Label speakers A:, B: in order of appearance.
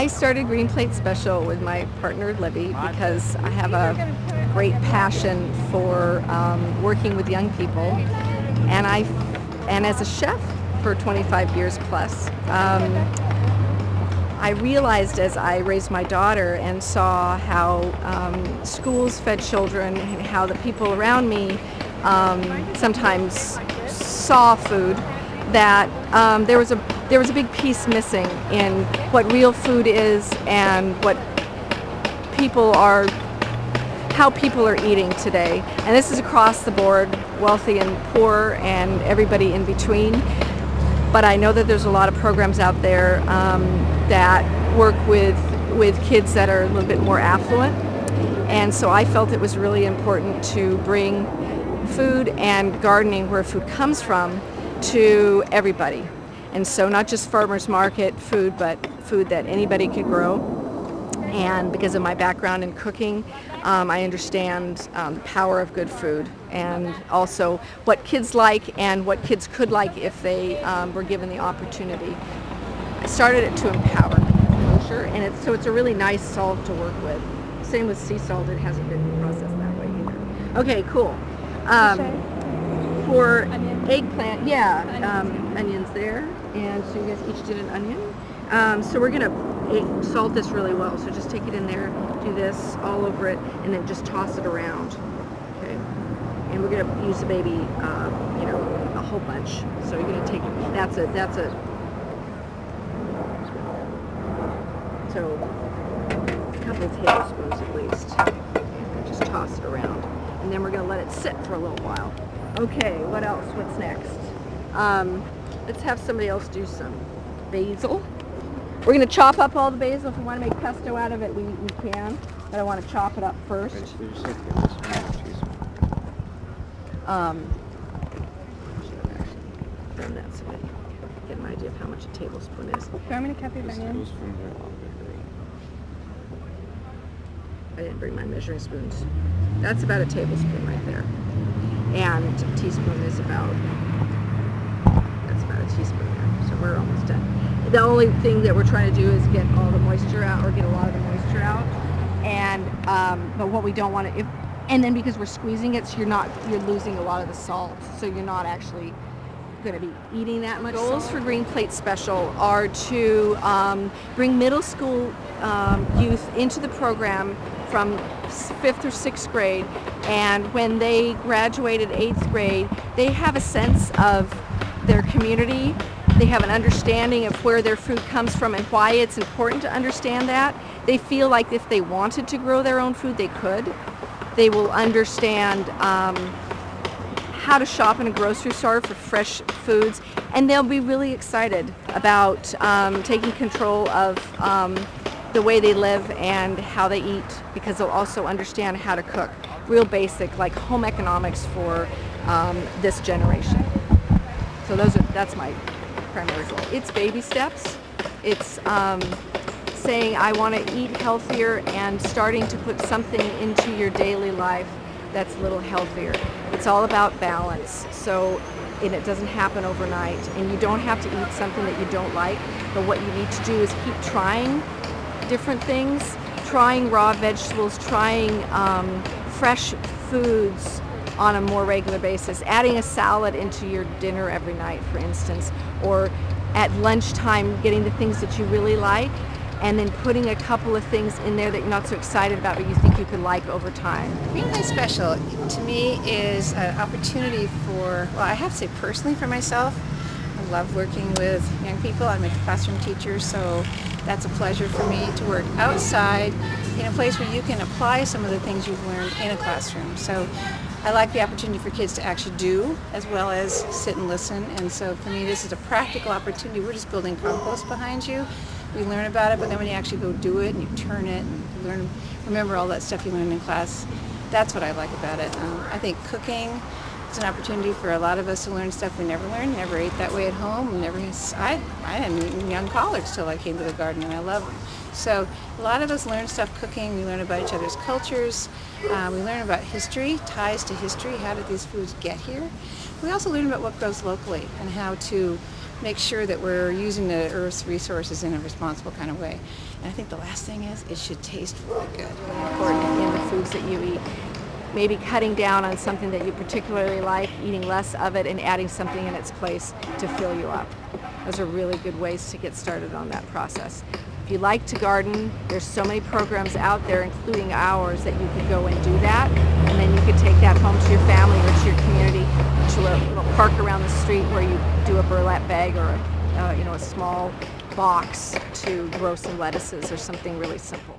A: I started Green Plate Special with my partner Libby because I have a great passion for working with young people, and as a chef for 25 years plus, I realized as I raised my daughter and saw how schools fed children and how the people around me sometimes saw food, that there was a big piece missing in what real food is and how people are eating today. And this is across the board, wealthy and poor and everybody in between. But I know that there's a lot of programs out there that work with kids that are a little bit more affluent. And so I felt it was really important to bring food and gardening, where food comes from, to everybody. And so not just farmers market food, but food that anybody could grow. And because of my background in cooking, I understand the power of good food, and also what kids like and what kids could like if they were given the opportunity. I started it to empower kosher, and it's a really nice salt to work with. Same with sea salt, it hasn't been processed that way either. Okay, cool. For eggplant, onions there, and so you guys each did an onion. So we're gonna salt this really well. So just take it in there, do this all over it, and then just toss it around. Okay, and we're gonna use the baby, a whole bunch. So you're gonna take so a couple of tablespoons at least. And just toss it around, and then we're gonna let it sit for a little while. Okay, what else? What's next? Let's have somebody else do some basil. We're going to chop up all the basil. If we want to make pesto out of it, we can. But I want to chop it up first. Done that so I get an idea of how much a tablespoon is.
B: Do you want me to cut these onions?
A: I didn't bring my measuring spoons. That's about a tablespoon right there. And a teaspoon is about a teaspoon there. So we're almost done. The only thing that we're trying to do is get all the moisture out, or get a lot of the moisture out. And but what we don't want to, and then because we're squeezing it, so you're losing a lot of the salt, so you're not actually going to be eating that much. Goals for Green Plate Special are to bring middle school youth into the program from 5th or 6th grade, and when they graduated 8th grade, they have a sense of their community. They have an understanding of where their food comes from and why it's important to understand that. They feel like if they wanted to grow their own food, they could. They will understand how to shop in a grocery store for fresh foods, and they'll be really excited about taking control of the way they live and how they eat, because they'll also understand how to cook. Real basic, like home economics for this generation. So that's my primary goal. It's baby steps. It's saying I want to eat healthier and starting to put something into your daily life that's a little healthier. It's all about balance. And it doesn't happen overnight, and you don't have to eat something that you don't like, but what you need to do is keep trying different things, trying raw vegetables, trying fresh foods on a more regular basis, adding a salad into your dinner every night, for instance, or at lunchtime getting the things that you really like, and then putting a couple of things in there that you're not so excited about but you think you could like over time.
C: Green Plate Special to me is an opportunity for, well, I have to say personally for myself, I love working with young people. I'm a classroom teacher, so that's a pleasure for me to work outside in a place where you can apply some of the things you've learned in a classroom. So I like the opportunity for kids to actually do as well as sit and listen, and so for me this is a practical opportunity. We're just building compost behind you. We learn about it, but then when you actually go do it and you turn it and remember all that stuff you learned in class, that's what I like about it. I think cooking is an opportunity for a lot of us to learn stuff we never learned, never ate that way at home. I hadn't eaten young collards till I came to the garden, and I love them. So a lot of us learn stuff cooking. We learn about each other's cultures. We learn about history, ties to history. How did these foods get here? We also learn about what grows locally and how to make sure that we're using the Earth's resources in a responsible kind of way. And I think the last thing is it should taste really good.
A: Important in the foods that you eat. Maybe cutting down on something that you particularly like, eating less of it, and adding something in its place to fill you up. Those are really good ways to get started on that process. If you like to garden, there's so many programs out there, including ours, that you could go and do that, and then you could take that home to your family or to your community, to a little park around the street where you do a burlap bag or a small box to grow some lettuces or something really simple.